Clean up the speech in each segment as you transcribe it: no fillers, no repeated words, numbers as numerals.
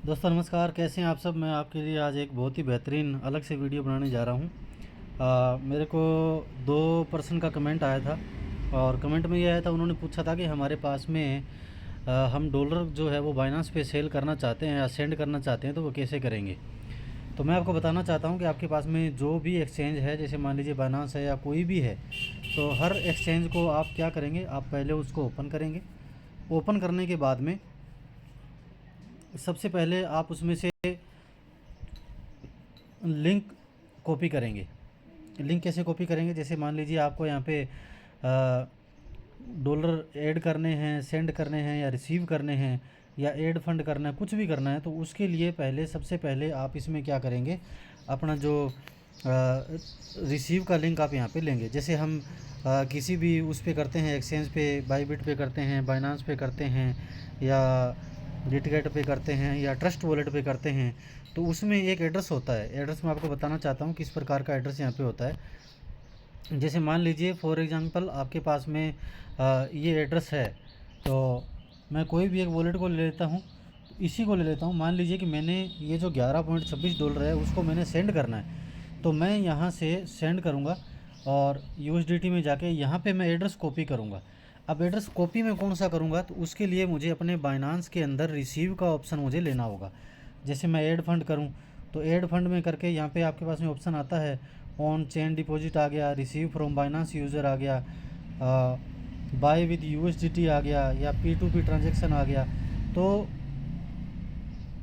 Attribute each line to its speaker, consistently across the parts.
Speaker 1: दोस्तों नमस्कार, कैसे हैं आप सब। मैं आपके लिए आज एक बहुत ही बेहतरीन अलग से वीडियो बनाने जा रहा हूं। मेरे को दो पर्सन का कमेंट आया था और कमेंट में ये आया था, उन्होंने पूछा था कि हमारे पास में हम डॉलर जो है वो बाइनांस पे सेल करना चाहते हैं या सेंड करना चाहते हैं, तो वो कैसे करेंगे। तो मैं आपको बताना चाहता हूं कि आपके पास में जो भी एक्सचेंज है, जैसे मान लीजिए बाइनांस है या कोई भी है, तो हर एक्सचेंज को आप क्या करेंगे, आप पहले उसको ओपन करेंगे। ओपन करने के बाद में सबसे पहले आप उसमें से लिंक कॉपी करेंगे। लिंक कैसे कॉपी करेंगे, जैसे मान लीजिए आपको यहाँ पे डॉलर ऐड करने हैं, सेंड करने हैं या रिसीव करने हैं या ऐड फंड करना है, कुछ भी करना है, तो उसके लिए पहले सबसे पहले आप इसमें क्या करेंगे, अपना जो रिसीव का लिंक आप यहाँ पे लेंगे। जैसे हम किसी भी उस पे करते हैं, एक्सचेंज पे, बाईबिट पे करते हैं, बाइनांस पे करते हैं या गिटगेट पे करते हैं या ट्रस्ट वॉलेट पे करते हैं, तो उसमें एक एड्रेस होता है। एड्रेस मैं आपको बताना चाहता हूँ किस प्रकार का एड्रेस यहाँ पे होता है। जैसे मान लीजिए फॉर एग्जांपल आपके पास में ये एड्रेस है, तो मैं कोई भी एक वॉलेट को ले लेता हूँ, इसी को ले लेता हूँ। मान लीजिए कि मैंने ये जो $11.26 है उसको मैंने सेंड करना है, तो मैं यहाँ से सेंड करूँगा और यूएसडीटी में जाके यहाँ पे मैं एड्रेस कॉपी करूँगा। अब एड्रेस कॉपी में कौन सा करूँगा, तो उसके लिए मुझे अपने बाइनांस के अंदर रिसीव का ऑप्शन मुझे लेना होगा। जैसे मैं ऐड फंड करूँ, तो ऐड फंड में करके यहाँ पे आपके पास में ऑप्शन आता है, ऑन चेन डिपॉजिट आ गया, रिसीव फ्रॉम बाइनांस यूज़र आ गया, बाय विद यूएसडीटी आ गया या P2P ट्रांजेक्शन आ गया। तो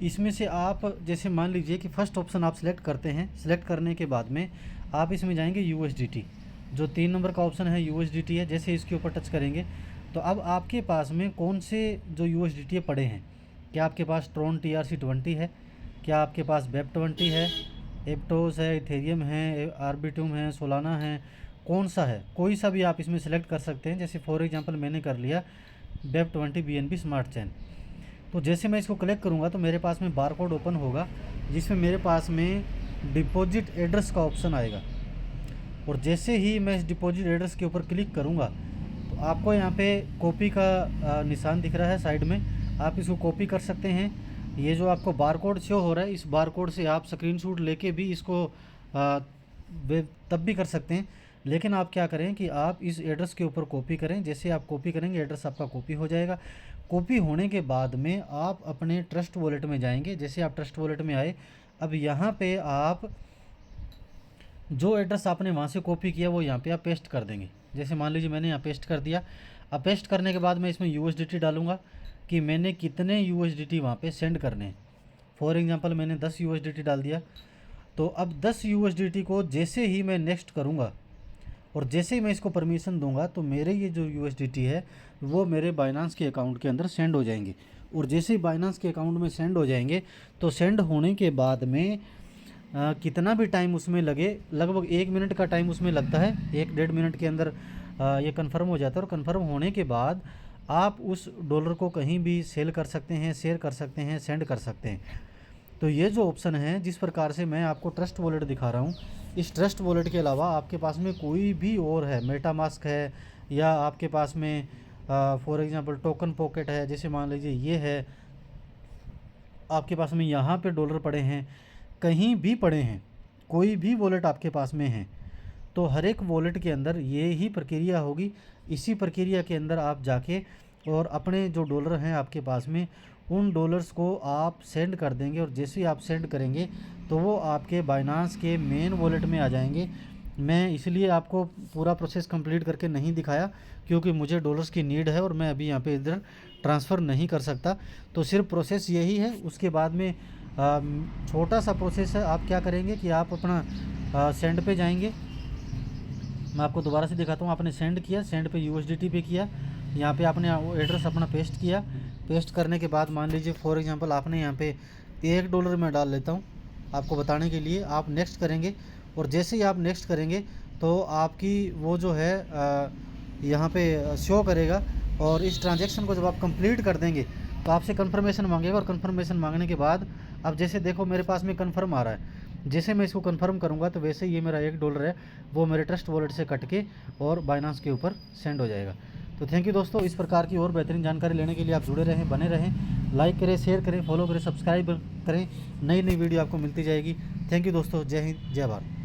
Speaker 1: इसमें से आप जैसे मान लीजिए कि फ़र्स्ट ऑप्शन आप सिलेक्ट करते हैं। सिलेक्ट करने के बाद में आप इसमें जाएंगे यूएसडीटी, जो 3 नंबर का ऑप्शन है यूएसडीटी है। जैसे इसके ऊपर टच करेंगे तो अब आपके पास में कौन से जो यूएसडीटी पड़े हैं, क्या आपके पास ट्रॉन TRC20 है, क्या आपके पास BEP20 है, एप्टोस है, इथेरियम है, आर्बिट्यूम है, सोलाना है, कौन सा है, कोई सा भी आप इसमें सेलेक्ट कर सकते हैं। जैसे फॉर एग्जांपल मैंने कर लिया BEP20 BNB स्मार्ट चेन। तो जैसे मैं इसको क्लिक करूँगा तो मेरे पास में बारकोड ओपन होगा, जिसमें मेरे पास में डिपॉजिट एड्रेस का ऑप्शन आएगा। और जैसे ही मैं इस डिपॉजिट एड्रेस के ऊपर क्लिक करूँगा तो आपको यहाँ पे कॉपी का निशान दिख रहा है साइड में, आप इसको कॉपी कर सकते हैं। ये जो आपको बारकोड शो हो रहा है, इस बारकोड से आप स्क्रीनशॉट लेके भी इसको तब भी कर सकते हैं। लेकिन आप क्या करें कि आप इस एड्रेस के ऊपर कॉपी करें। जैसे आप कॉपी करेंगे एड्रेस आपका कॉपी हो जाएगा। कॉपी होने के बाद में आप अपने ट्रस्ट वॉलेट में जाएंगे। जैसे आप ट्रस्ट वॉलेट में आए, अब यहाँ पे आप जो एड्रेस आपने वहाँ से कॉपी किया वो यहाँ पे आप पेस्ट कर देंगे। जैसे मान लीजिए मैंने यहाँ पेस्ट कर दिया। अब पेस्ट करने के बाद मैं इसमें यूएसडीटी डालूँगा कि मैंने कितने यूएसडीटी वहाँ पे सेंड करने हैं। फॉर एग्जांपल मैंने 10 यूएसडीटी डाल दिया। तो अब 10 यूएसडीटी को जैसे ही मैं नेक्स्ट करूँगा और जैसे ही मैं इसको परमिशन दूंगा तो मेरे ये जो यूएसडीटी है वो मेरे बाइनांस के अकाउंट के अंदर सेंड हो जाएंगे। और जैसे ही बाइनांस के अकाउंट में सेंड हो जाएंगे तो सेंड होने के बाद में कितना भी टाइम उसमें लगे, लगभग 1 मिनट का टाइम उसमें लगता है। 1-1.5 मिनट के अंदर ये कंफर्म हो जाता है। और कंफर्म होने के बाद आप उस डॉलर को कहीं भी सेल कर सकते हैं, शेयर कर सकते हैं, सेंड कर सकते हैं। तो ये जो ऑप्शन है, जिस प्रकार से मैं आपको ट्रस्ट वॉलेट दिखा रहा हूँ, इस ट्रस्ट वॉलेट के अलावा आपके पास में कोई भी और है, मेटामास्क है या आपके पास में फॉर एग्जांपल टोकन पॉकेट है। जैसे मान लीजिए ये है, आपके पास में यहाँ पे डॉलर पड़े हैं, कहीं भी पड़े हैं, कोई भी वॉलेट आपके पास में है, तो हर एक वॉलेट के अंदर ये ही प्रक्रिया होगी। इसी प्रक्रिया के अंदर आप जाके और अपने जो डॉलर हैं आपके पास में, उन डॉलर्स को आप सेंड कर देंगे। और जैसे ही आप सेंड करेंगे तो वो आपके बाइनांस के मेन वॉलेट में आ जाएंगे। मैं इसलिए आपको पूरा प्रोसेस कंप्लीट करके नहीं दिखाया क्योंकि मुझे डॉलर्स की नीड है और मैं अभी यहाँ पे इधर ट्रांसफ़र नहीं कर सकता। तो सिर्फ प्रोसेस यही है। उसके बाद में छोटा सा प्रोसेस है। आप क्या करेंगे कि आप अपना सेंड पे जाएंगे। मैं आपको दोबारा से दिखाता हूँ। आपने सेंड किया, सेंड पे यूएसडीटी पे किया, यहाँ पे आपने एड्रेस अपना पेस्ट किया। पेस्ट करने के बाद मान लीजिए फॉर एग्जांपल आपने यहाँ पे $1 में डाल लेता हूँ आपको बताने के लिए। आप नेक्स्ट करेंगे और जैसे ही आप नेक्स्ट करेंगे तो आपकी वो जो है यहाँ पे शो करेगा। और इस ट्रांजेक्शन को जब आप कंप्लीट कर देंगे तो आपसे कंफर्मेशन मांगेगा। और कंफर्मेशन मांगने के बाद अब जैसे देखो मेरे पास में कंफर्म आ रहा है। जैसे मैं इसको कंफर्म करूंगा तो वैसे ये मेरा $1 है वो मेरे ट्रस्ट वॉलेट से कट के और बाइनांस के ऊपर सेंड हो जाएगा। तो थैंक यू दोस्तों। इस प्रकार की और बेहतरीन जानकारी लेने के लिए आप जुड़े रहें, बने रहें, लाइक करें, शेयर करें, फॉलो करें, सब्सक्राइब करें। नई नई वीडियो आपको मिलती जाएगी। थैंक यू दोस्तों। जय हिंद, जय भारत।